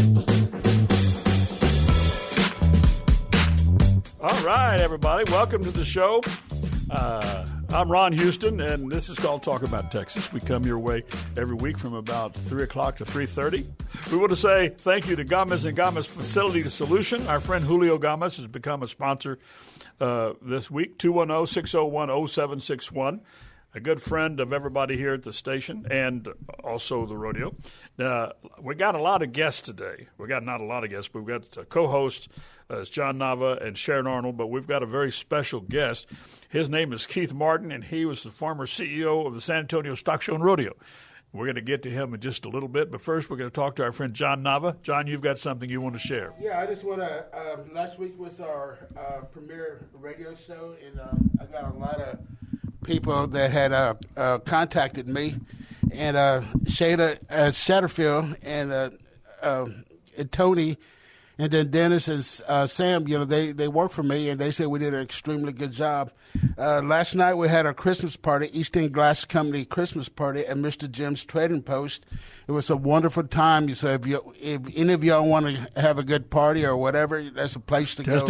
All right, everybody. Welcome to the show. I'm Ron Houston, and this is called Talk About Texas. We come your way every week from about 3 o'clock to 3:30. We want to say thank you to Gomez & Gomez Facility Solution. Our friend Julio Gomez has become a sponsor this week, 210-601-0761. A good friend of everybody here at the station and also the rodeo. We got a lot of guests today. We got not a lot of guests, but we've got co-hosts it's John Nava and Sharon Arnold, but we've got a very special guest. His name is Keith Martin, and he was the former CEO of the San Antonio Stock Show and Rodeo. We're going to get to him in just a little bit, but first we're going to talk to our friend John Nava. John, you've got something you want to share. Yeah, I just want to, last week was our premiere radio show, and I got a lot of people that had contacted me, and Shayla Satterfield and Tony, and then Dennis and Sam, they work for me, and they said we did an extremely good job. Last night we had our Christmas party, East End Glass Company Christmas party at Mr. Jim's Trading Post. It was a wonderful time. So if any of y'all want to have a good party or whatever, that's a place to go.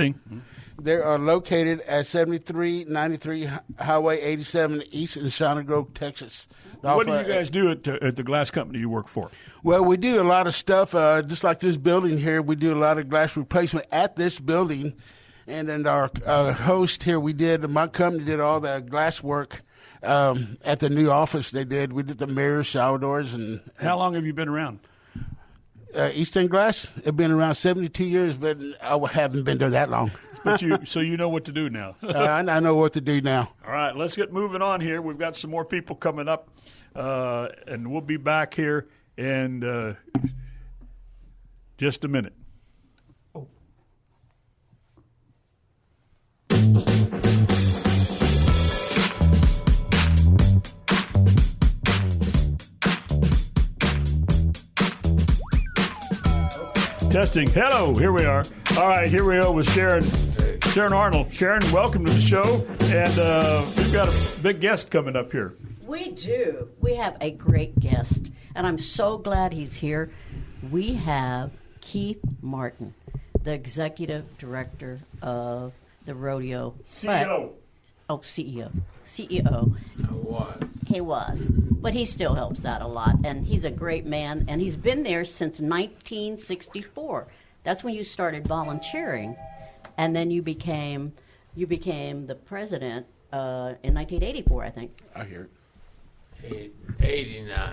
They are located at 7393 Highway 87 East in Shawnee Grove, Texas. What do you guys do at the glass company you work for? Well, we do a lot of stuff, just like this building here. We do a lot of glass replacement at this building. And then our host here, my company did all the glass work at the new office they did. We did the mirrors, shower doors. And how long have you been around? East End Glass? It's been around 72 years, but I haven't been there that long. So you know what to do now. I know what to do now. All right, let's get moving on here. We've got some more people coming up, and we'll be back here in just a minute. Oh. Testing. Hello, here we are. All right, here we are with Sharon Arnold. Sharon, welcome to the show. And we've got a big guest coming up here. We do. We have a great guest, and I'm so glad he's here. We have Keith Martin, the executive director of the rodeo. CEO. CEO. He was. But he still helps out a lot, and he's a great man, and he's been there since 1964. That's when you started volunteering, and then you became the president in 1984, I think. I hear it. 89.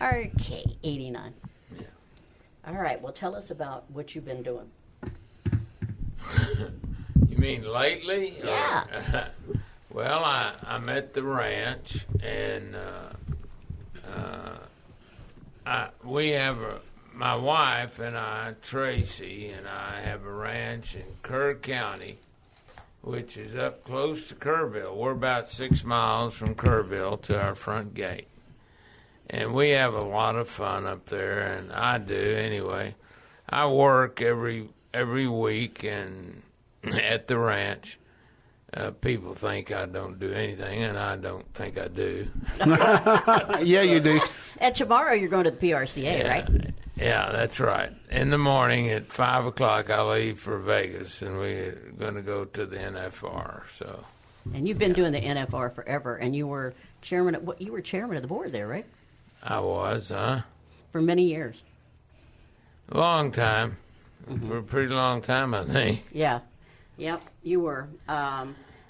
Okay, 89. Yeah. All right, well, tell us about what you've been doing. You mean lately? Yeah. Well, I'm at the ranch, and we have my wife and I, Tracy, and I have a ranch in Kerr County, which is up close to Kerrville. We're about 6 miles from Kerrville to our front gate. And we have a lot of fun up there, and I do anyway. I work every week and at the ranch. People think I don't do anything, and I don't think I do. Yeah, you do. And tomorrow you're going to the PRCA, right? Yeah, that's right. In the morning at 5 o'clock, I leave for Vegas, and we're going to go to the NFR. So. And you've been doing the NFR forever, and you were chairman of the board there, right? I was, huh? For many years. Long time. Mm-hmm. For a pretty long time, I think. Yeah. Yep, you were.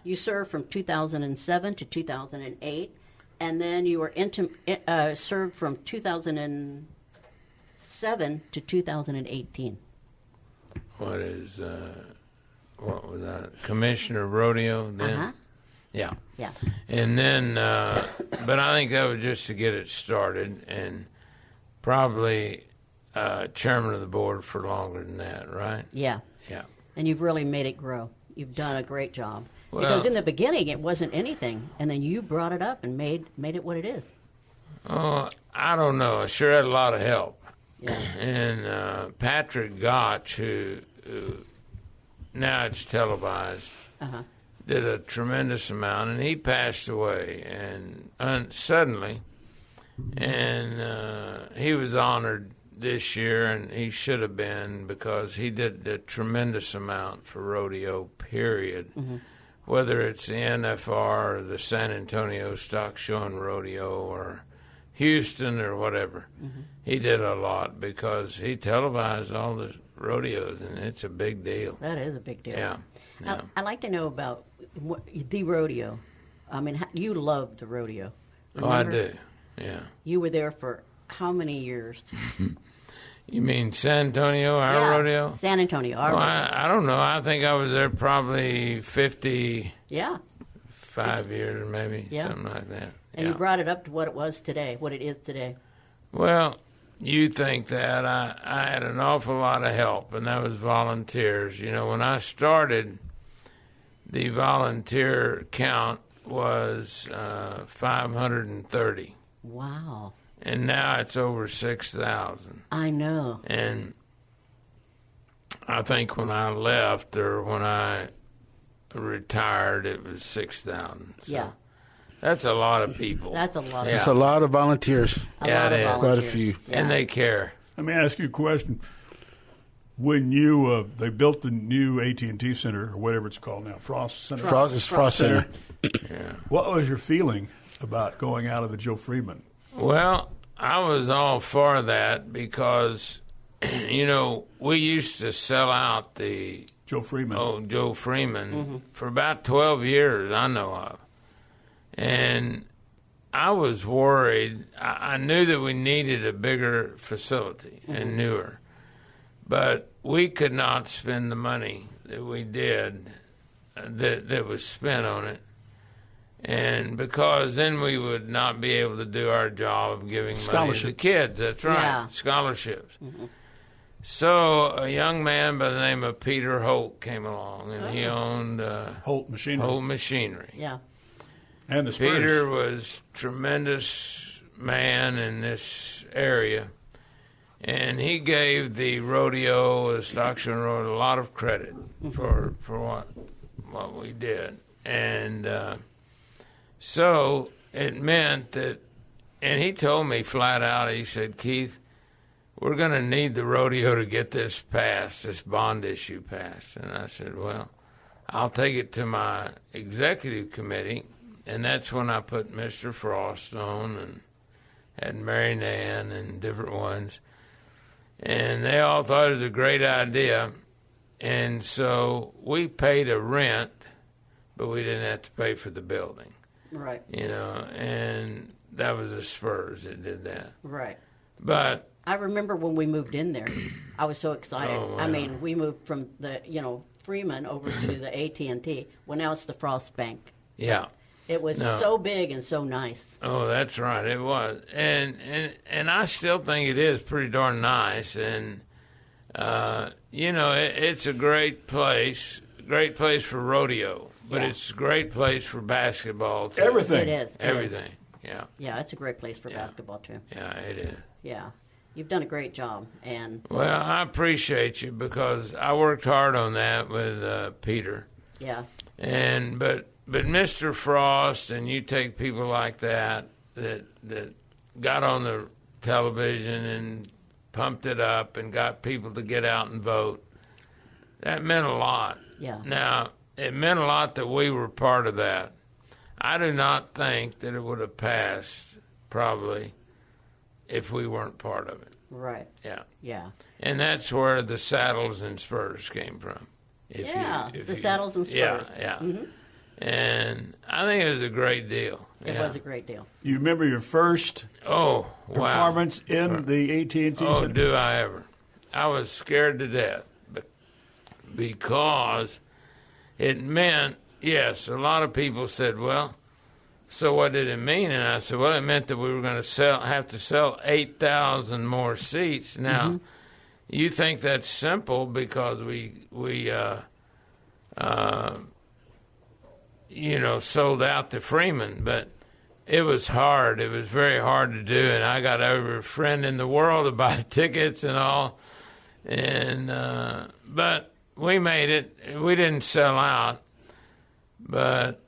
You served from 2007 to 2008, and then you were served from 2007 to 2018. What was that? Commissioner of Rodeo then? Uh-huh. Yeah. Yeah. And then, but I think that was just to get it started, and probably chairman of the board for longer than that, right? Yeah. Yeah. And you've really made it grow. You've done a great job. Well, because in the beginning it wasn't anything, and then you brought it up and made it what it is. Oh, I don't know. I sure had a lot of help. Yeah. And Patrick Gotch, who now it's televised, did a tremendous amount, and he passed away and suddenly, and he was honored this year, and he should have been, because he did a tremendous amount for rodeo, period. Whether it's the NFR or the San Antonio Stock Show and Rodeo or Houston or whatever. He did a lot because he televised all the rodeos, and it's a big deal. That is a big deal. Yeah. I'd like to know about the rodeo. I mean, you loved the rodeo. Oh, I Remember? do. Yeah. You were there for how many years? You mean San Antonio, our rodeo? San Antonio, our Well, rodeo. I don't know. I think I was there probably 55 Yeah. years, maybe, Yeah. something like that. And you brought it up to what it was today, what it is today. Well, you think that. I had an awful lot of help, and that was volunteers. You know, when I started, the volunteer count was 530, Wow. and now it's over 6,000. I know. And I think when I left or when I retired, it was 6,000. So Yeah. that's a lot of people. That's a lot Yeah. It's a lot of volunteers. Yeah, lot it of is. Quite a volunteers. few. And they care. Let me ask you a question. When you they built the new AT&T Center, or whatever it's called now, Frost Center. Frost Center. Yeah. What was your feeling about going out of the Joe Freeman? Well, I was all for that because, you know, we used to sell out the Joe Freeman. Joe Freeman for about 12 years, I know of. And I was worried. I knew that we needed a bigger facility and newer. But we could not spend the money that we did, that was spent on it. And because then we would not be able to do our job of giving money to the Scholarships. kids. That's right, Yeah. scholarships. So a young man by the name of Peter Holt came along, and he owned Holt Machinery. Holt Machinery. Yeah. And the Spurs. Peter was tremendous man in this area, and he gave the rodeo, the Stock Show and Rodeo, a lot of credit for what we did. And so it meant that, and he told me flat out, he said, Keith, we're going to need the rodeo to get this passed, this bond issue passed. And I said, well, I'll take it to my executive committee. And that's when I put Mr. Frost on and had Mary Nan and different ones. And they all thought it was a great idea. And so we paid a rent, but we didn't have to pay for the building, Right. you know. And that was the Spurs that did that. Right. But I remember when we moved in there, I was so excited. Oh, wow. I mean, we moved from the, Freeman over to the AT&T. Well, now it's the Frost Bank. yeah. It was No. so big and so nice. Oh, that's right. It was, and I still think it is pretty darn nice. And it's a great place for rodeo, but Yeah. it's a great place for basketball too. Everything. It is. Everything. Yeah, Yeah, it's a great place for basketball, too. yeah, it is. Yeah. You've done a great job. And, Well, I appreciate you because I worked hard on that with Peter, yeah. But Mr. Frost, and you take people like that got on the television and pumped it up and got people to get out and vote. That meant a lot. Yeah. Now, it meant a lot that we were part of that. I do not think that it would have passed, probably, if we weren't part of it. Right. Yeah. Yeah. And that's where the Saddles and Spurs came from. The Saddles and Spurs. Yeah, yeah. And I think it was a great deal. It Yeah. was a great deal. You remember your first Oh, wow. performance in the AT&T Oh, Center? do I ever. I was scared to death because it meant, yes, a lot of people said, well, so what did it mean? And I said, well, it meant that we were going to have to sell 8,000 more seats. Now, you think that's simple because we sold out to Freeman, but it was hard. It was very hard to do, and I got every friend in the world to buy tickets and all. And but we made it. We didn't sell out, but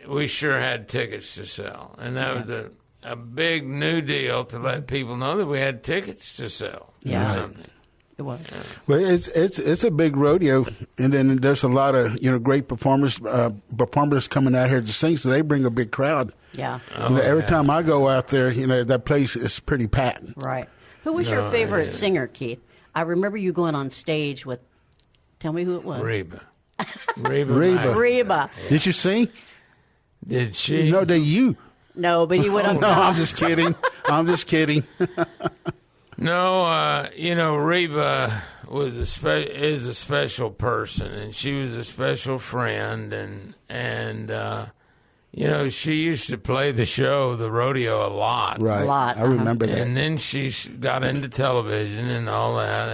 we sure had tickets to sell, and that was a big new deal to let people know that we had tickets to sell Yeah. or something. It was. Well, it's a big rodeo, and then there's a lot of great performers coming out here to sing, so they bring a big crowd. Yeah. Every time I go out there, that place is pretty packed. Right. Who was your favorite singer, Keith? I remember you going on stage with. Tell me who it was. Reba. Reba. Did you sing? Did she? No, did you? No, but he went up. No, I'm just kidding. I'm just kidding. No, Reba was is a special person, and she was a special friend, and she used to play the rodeo a lot. Right. A lot, I remember that. And then she got into television and all that,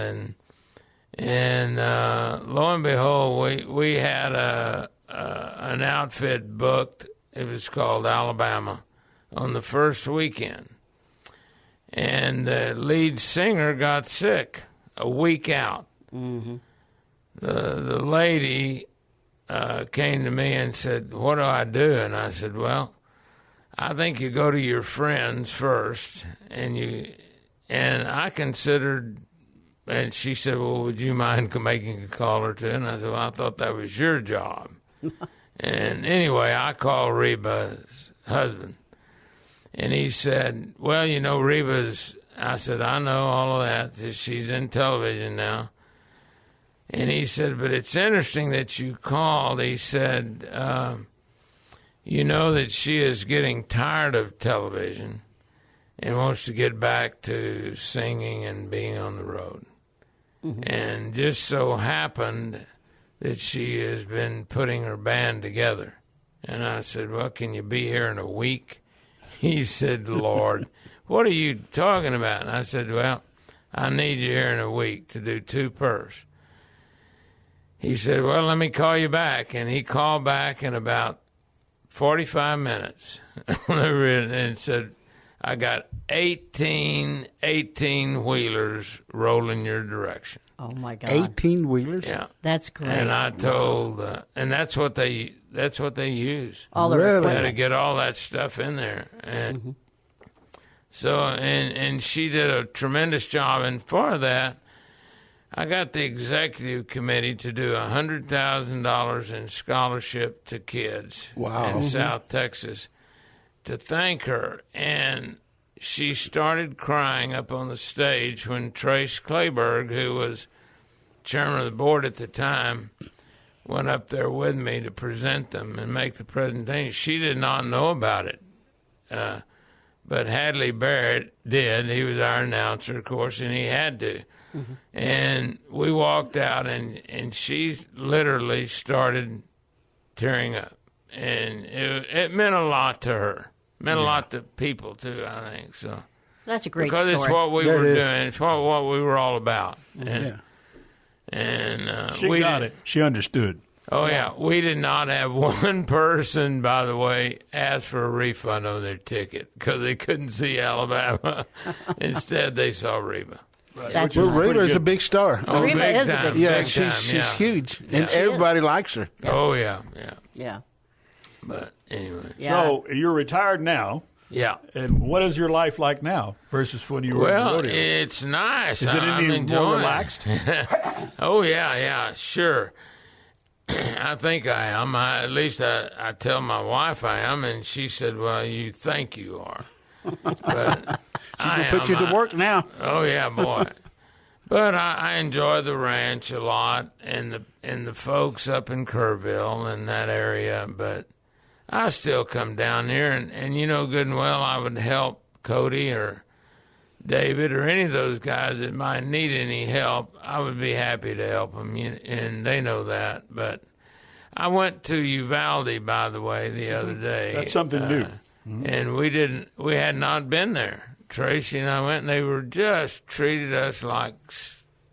and lo and behold, we had an outfit booked. It was called Alabama on the first weekend. And the lead singer got sick a week out. Mm-hmm. The lady came to me and said, "What do I do?" And I said, "Well, I think you go to your friends first." And I considered, and she said, "Well, would you mind making a call or two?" And I said, "Well, I thought that was your job." And anyway, I called Reba's husband. And he said, "Well, Reba's," I said, "I know all of that. She's in television now." And he said, "But it's interesting that you called." He said, "You know that she is getting tired of television and wants to get back to singing and being on the road." Mm-hmm. And just so happened that she has been putting her band together. And I said, "Well, can you be here in a week?" He said, "Lord, what are you talking about?" And I said, "Well, I need you here in a week to do 2 purrs." He said, "Well, let me call you back." And he called back in about 45 minutes and said, "I got 18 wheelers rolling your direction." Oh my God. 18-wheelers? Yeah. That's great. And I told, and that's what they use. All the Really? They had to get all that stuff in there. And so, and she did a tremendous job. And for that, I got the executive committee to do $100,000 in scholarship to kids in South Texas to thank her. And she started crying up on the stage when Trace Clayburgh, who was chairman of the board at the time, went up there with me to present them and make the presentation. She did not know about it, but Hadley Barrett did. He was our announcer, of course, and he had to. Mm-hmm. And we walked out, and she literally started tearing up. And it meant a lot to her. Meant a lot to people, too, I think. So That's a great because story. it's what we That were is. doing. It's what we were all about. And She we got it. She understood. Oh, yeah. We did not have one person, by the way, ask for a refund on their ticket because they couldn't see Alabama. Instead, they saw Reba. That's Well, right. Reba is a big star. Oh, Reba big is a time, big Yeah, big time, she's yeah. huge, Yeah. and everybody likes her. Oh, yeah. Yeah. But anyway. Yeah. So you're retired now. Yeah. And what is your life like now versus when you were in the Well, rodeo? it's nice. Is it I'm any more enjoying it. relaxed? Oh, yeah, sure. I think I am. At least I tell my wife I am, and she said, "Well, you think you are." But She's going to put you to work now. Oh, yeah, boy. But I enjoy the ranch a lot and the folks up in Kerrville and that area. But I still come down here, and you know good and well I would help Cody or David or any of those guys that might need any help. I would be happy to help them, and they know that. But I went to Uvalde, by the way, the other day. That's something new. And we had not been there. Tracy and I went, and they were just treated us like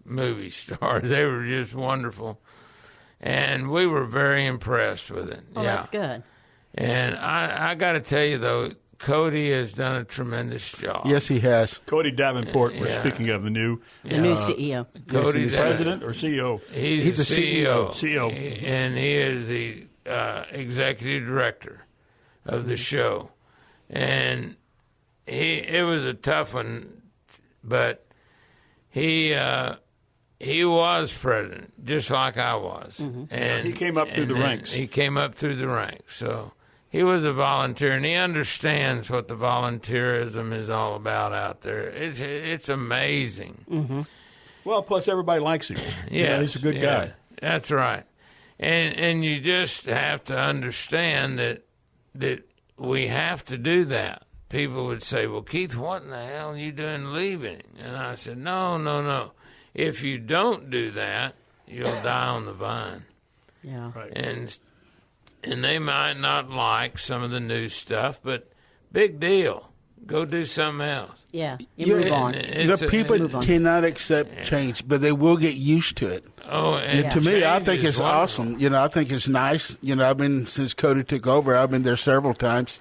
movie stars. They were just wonderful. And we were very impressed with it. Oh, yeah. that's good. And I got to tell you, though, Cody has done a tremendous job. Yes, he has. Cody Davenport, we're Yeah. speaking of the new The new CEO. Cody president or CEO. He's a the CEO. CEO. And he is the executive director of the show. And it was a tough one, but he was president, just like I was. And he came up through the ranks. He came up through the ranks. So he was a volunteer, and he understands what the volunteerism is all about out there. It's amazing. Well, plus everybody likes him. Yeah, he's a good guy. That's right. And you just have to understand that we have to do that. People would say, well, Keith, what in the hell are you doing leaving? And I said, no. If you don't do that, you'll die on the vine. Yeah. Right. And they might not like some of the new stuff, but big deal. Go do something else. Yeah. You move on. The people cannot accept change, but they will get used to it. Oh, and To me, I change think is it's wonderful. awesome. I think it's nice. I've been, since Cody took over, I've been there several times.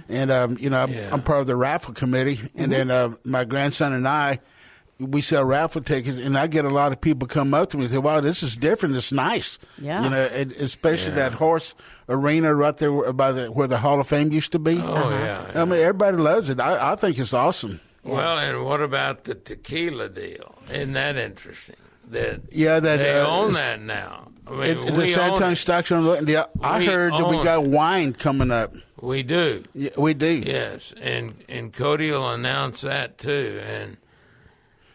And, I'm part of the raffle committee. And then my grandson and I, we sell raffle tickets, and I get a lot of people come up to me and say, wow, this is different. It's nice. Yeah. Especially that horse arena right there by where the Hall of Fame used to be. Oh, yeah. I mean, everybody loves it. I think it's awesome. Well, and what about the tequila deal? Isn't that interesting? They own that now. I mean, the San Antonio Stock Show. I heard that we got wine coming up. We do. Yeah, we do. Yes, and Cody will announce that too. And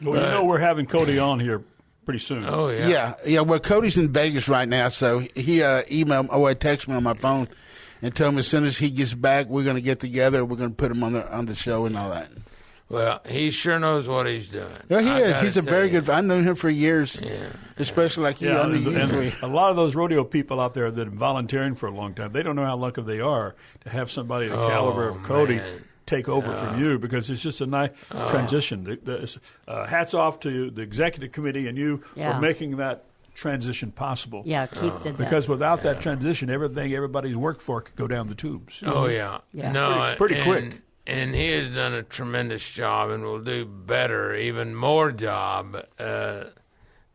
Well, we're having Cody on here pretty soon. oh yeah, Yeah. Well, Cody's in Vegas right now, so he texted me on my phone and told me as soon as he gets back, we're going to get together. We're going to put him on the show and all that. Well, he sure knows what he's doing. Yeah, he I is. gotta He's a tell very you. good. I know him for years. Yeah. Especially like you. Yeah, I knew you and for- a lot of those rodeo people out there that are volunteering for a long time, they don't know how lucky they are to have somebody the caliber of Cody man. take over from you, because it's just a nice transition. Hats off to the executive committee and you for making that transition possible. Yeah, Keith did that. Because without that transition, everybody's worked for could go down the tubes. Oh yeah, Yeah. no, Pretty and- quick. And he has done a tremendous job, and will do better, even more job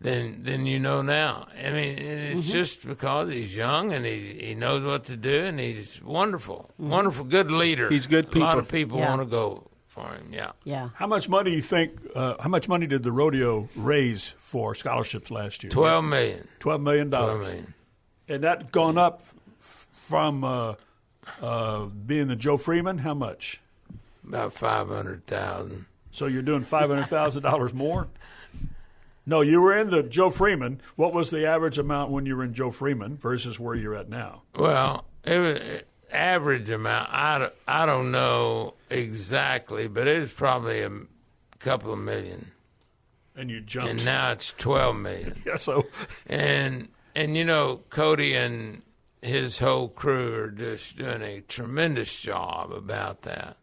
than you know now. I mean, it's just because he's young and he knows what to do, and he's wonderful, wonderful, good leader. He's good A lot people. of people Yeah. want to go for him. Yeah. Yeah. How much money do you think? How much money did the rodeo raise for scholarships last year? $12 million. $12 million. $12 million. And that gone up from being the Joe Freeman. How much? About 500,000. So you're doing $500,000 more? No, you were in the Joe Freeman. What was the average amount when you were in Joe Freeman versus where you're at now? Well, it was average amount. I don't know exactly, but it was probably a couple of million. And you jumped. And now it's 12 million. Yeah, so And Cody and his whole crew are just doing a tremendous job about that.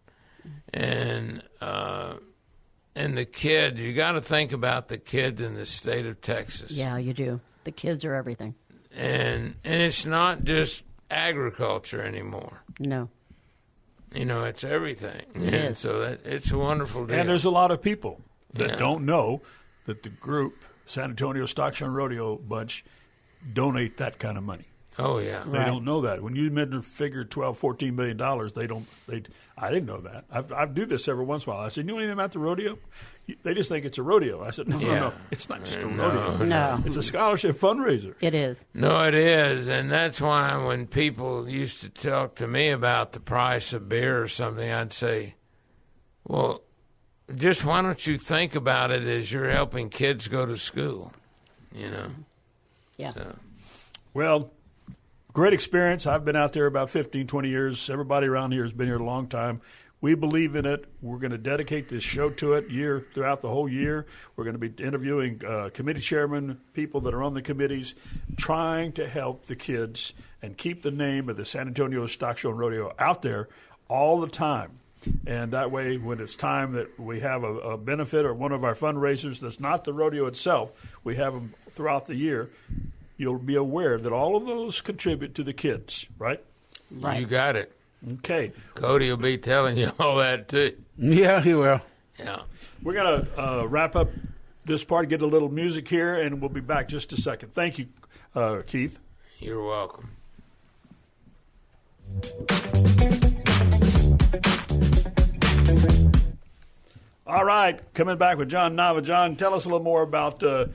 And the kids, you got to think about the kids in the state of Texas. Yeah, you do. The kids are everything. And it's not just agriculture anymore. No. It's everything. It is. So it's a wonderful deal. and there's a lot of people that Yeah. don't know that the group San Antonio Stock Show and Rodeo Bunch donate that kind of money. Oh yeah. They Right. don't know that. When you figure $12-14 million, I didn't know that. I do this every once in a while. I said, you know anything about the rodeo? They just think it's a rodeo. I said, no, Yeah. it's not just a rodeo. No. It's a scholarship fundraiser. It is. No, it is, and that's why when people used to talk to me about the price of beer or something, I'd say, well, just why don't you think about it as you're helping kids go to school, Yeah. So, Well, great experience. I've been out there about 15, 20 years. Everybody around here has been here a long time. We believe in it. We're going to dedicate this show to it throughout the whole year. We're going to be interviewing committee chairmen, people that are on the committees, trying to help the kids and keep the name of the San Antonio Stock Show and Rodeo out there all the time. And that way, when it's time that we have a benefit or one of our fundraisers that's not the rodeo itself, we have them throughout the year, you'll be aware that all of those contribute to the kids, right? Right. You got it. Okay. Cody will be telling you all that too. Yeah, he will. Yeah. We're going to wrap up this part, get a little music here, and we'll be back just a second. Thank you, Keith. You're welcome. All right, coming back with John Nava. John, tell us a little more about Gomez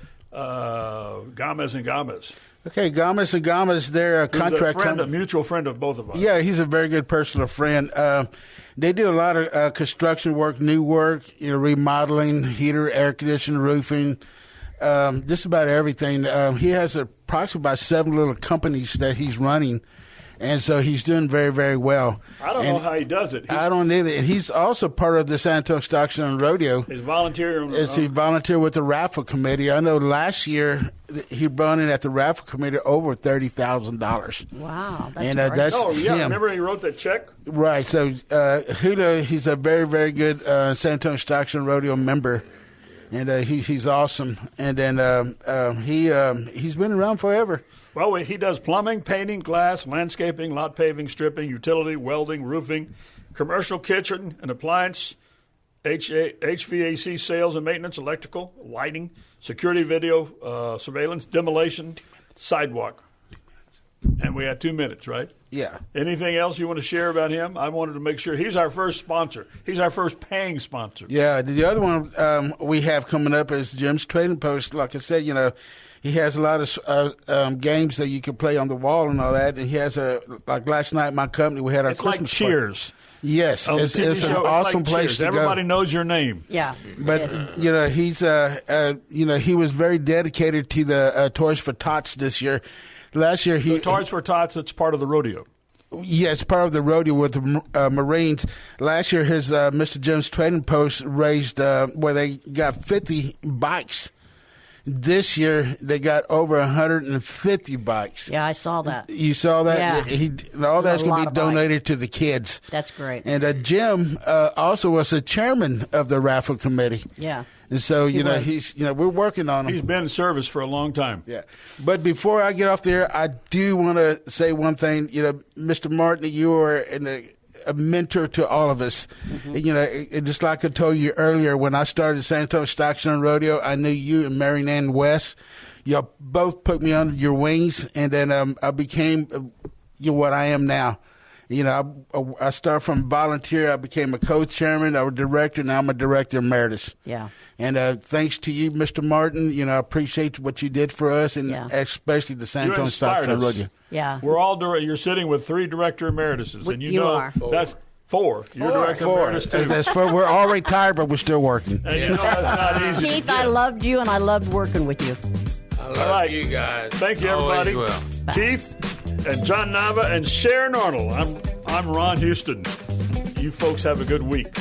and Gomez. Okay, Gomez and Gomez, they're a contract a mutual friend of both of us. Yeah, he's a very good personal friend. They do a lot of construction work, new work, remodeling, heater, air conditioning, roofing, just about everything. He has approximately about 7 little companies that he's running. And so he's doing very, very well. I don't know how he does it. I don't either. And he's also part of the San Antonio Stock Show and Rodeo. He's volunteering. He volunteered with the raffle committee. I know last year he brought in at the raffle committee over $30,000. Wow, that's and great. that's him. Remember he wrote that check? Right. So Huda, he's a very, very good San Antonio Stock Show and Rodeo member. And he's awesome. And then he's been around forever. Well, he does plumbing, painting, glass, landscaping, lot paving, stripping, utility, welding, roofing, commercial kitchen and appliance, HVAC sales and maintenance, electrical, lighting, security video, surveillance, demolition, sidewalk. And we had 2 minutes, right? Yeah. Anything else you want to share about him? I wanted to make sure. He's our first sponsor. He's our first paying sponsor. Yeah. The other one we have coming up is Jim's Trading Post. Like I said, he has a lot of games that you can play on the wall and all that. And he has like last night, my company, we had our Christmas like Cheers. Party. Yes, it's an awesome place to Everybody go. knows your name. Yeah, but he's he was very dedicated to the Toys for Tots this year. Last year, Toys for Tots. It's part of the rodeo. Yeah, it's part of the rodeo with the Marines. Last year, his Mr. Jim's Trading Post raised where they got 50 bikes. This year, they got over 150 bikes. Yeah, I saw that. You saw that? Yeah. All that's going to be donated to the kids. That's great. And Jim also was the chairman of the raffle committee. Yeah. And so, he's we're working on him. He's been in service for a long time. Yeah. But before I get off there, I do want to say one thing. Mr. Martin, you are a mentor to all of us. Mm-hmm. Just like I told you earlier, when I started San Antonio Stock Show and Rodeo, I knew you and Mary Ann West. You both put me under your wings, and then I became what I am now. I started from volunteer. I became a co-chairman. I was director. Now I'm a director emeritus. Yeah. And thanks to you, Mr. Martin, I appreciate what you did for us, and especially the San Antonio Stock Show and Rodeo. Yeah. We're all you're sitting with 3 director emerituses, and you are. That's 4. You're director emeritus too. That's 4. We're all retired, but we're still working. And that's not easy. Keith, I loved you, and I loved working with you. I love you guys. Thank you, everybody. Bye. Keith and John Nava and Sharon Arnold. I'm Ron Houston. You folks have a good week.